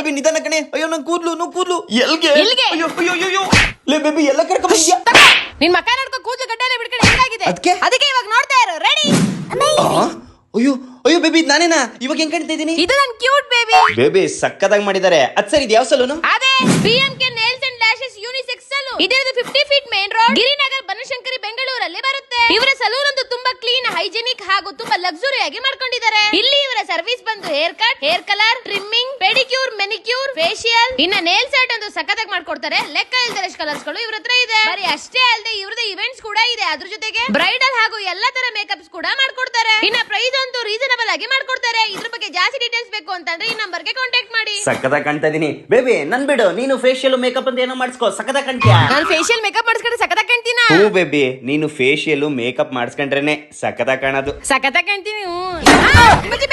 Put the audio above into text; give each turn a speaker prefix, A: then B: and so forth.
A: Baby ನಿಧಾನ ಕಣೆ. ಅಯ್ಯೋ ನನ್ ಕೂದ್ಲು ಎಲ್ಗೆ
B: ಎಲ್ಲಿಗೆ?
A: ಅಯ್ಯೋ ಅಯ್ಯೋ ಅಯ್ಯೋ ಲೇ ಬೇಬಿ ಎಲ್ಲ ಕರ್ಕೊಂಡ್ ಬಂದ್ಯಾ?
B: ನಿನ್ ಮಕ್ಕ ನೋಡ್ಕೊ ಕೂದಲು ಗಡ್ಡೆಲ್ಲ ಬಿಡ್ಕೊಂಡು ಹೆಂಗಾಗಿದೆ ಅದಕ್ಕೆ ಇವಾಗ ನೋಡ್ತಾ ಇರೋ ರೆಡಿ.
A: ಅಯ್ಯೋ ಅಯ್ಯೋ ಬೇಬಿ ನಾನೇನಾ ಇವಾಗ ಹೆಂಗ್ ಕಾಣ್ತಾ ಇದೀನಿ?
B: ಇದು ನನ್ ಕ್ಯೂಟ್ ಬೇಬಿ.
A: ಬೇಬಿ ಸಕ್ಕದಾಗಿ ಮಾಡಿದ್ದಾರೆ. ಅದ್ ಸರಿ ಇದು ಯಾವ ಸಲೂನು?
B: ಅದೇ BMK nails and lashes unisex salon. ಇದಿರೋದು 50 feet main road Girinagar Banashankari ಬೆಂಗಳೂರಲ್ಲಿ ಬರುತ್ತೆ. ಇವರ ಸಲೂನ್ ಒಂದು ತುಂಬಾ ಕ್ಲೀನ್ ಹೈಜಿನಿಕ್ ಹಾಗೂ ತುಂಬಾ ಲಕ್ಸುರಿ ಆಗಿ ಮಾಡ್ಕೊಂಡಿದ್ದಾರೆ. ಇಲ್ಲಿ ಇವರ ಸರ್ವಿಸ್ ಬಂದು hair cut, hair colour, trimming, pedicure, manicure, facial, ಇನ್ನ ನೇಲ್ಸ್ ಆರ್ಟ್ ಒಂದು ಸಖತ್ತಾಗಿ ಮಾಡ್ಕೊಡ್ತಾರೆ. ಲೆಕ್ಕ ಇಲ್ದರಷ್ಟು ಕಲರ್ಸ್ ಗಳು ಇವ್ರ ಹತ್ರ ಇದೆ. ಬರೀ ಅಷ್ಟೇ ಅಲ್ಲದೆ ಇವ್ರದ್ದು ಇವೆಂಟ್ಸ್ ಕೂಡ ಇದೆ. ಅದ್ರ ಜೊತೆಗೆ ಬ್ರೈಡಲ್ ಹಾಗೂ ಎಲ್ಲಾ ತರ ಮೇಕಪ್ಸ್ ಕೂಡ ಮಾಡ್ಕೊಡ್ತಾರೆ. ಇನ್ನ ಪ್ರೈಸ್ ಅಂತೂ ರೀಸನಬಲ್ ಆಗಿ ಮಾಡ್ಕೊಡ್ತಾರೆ. ಇದ್ರ ಬಗ್ಗೆ ಜಾಸ್ತಿ ಡೀಟೇಲ್ಸ್ ಬೇಕು ಅಂತಂದ್ರೆ ಈ ನಂಬರ್ಗೆ ಕಾಂಟ್ಯಾಕ್ಟ್ ಮಾಡಿ.
A: ಸಕ್ಕದಾಗಿ ಕಾಣ್ತಾ ಇದೀನಿ ಬೇಬಿ. ನನ್ ಬಿಡು, ನೀನು ಫೇಶಿಯಲ್ ಮೇಕಪ್ ಅಂತ ಏನೋ ಮಾಡಿಸ್ಕೋ. ಸಕ್ಕದಾಗಿ ಕಾಣ್ತೀಯಾ?
B: ನಾನು ಫೇಶಿಯಲ್ ಮೇಕಪ್ ಮಾಡಿಸ್ಕೊಂಡ್ರೆ ಸಖತ್ತಾಗಿ ಕಾಣ್ತೀನ?
A: ಹೂ ಬೇಬಿ, ನೀನು ಫೇಶಿಯಲ್ ಮೇಕಪ್ ಮಾಡಿಸ್ಕೊಂಡ್ರೇನೆ ಸಕ್ಕದಾಗಿ ಕಾಣೋದು.
B: ಸಖತ್ತಾಗಿ ಕಾಣ್ತೀನಿ. ಬೇಬಿ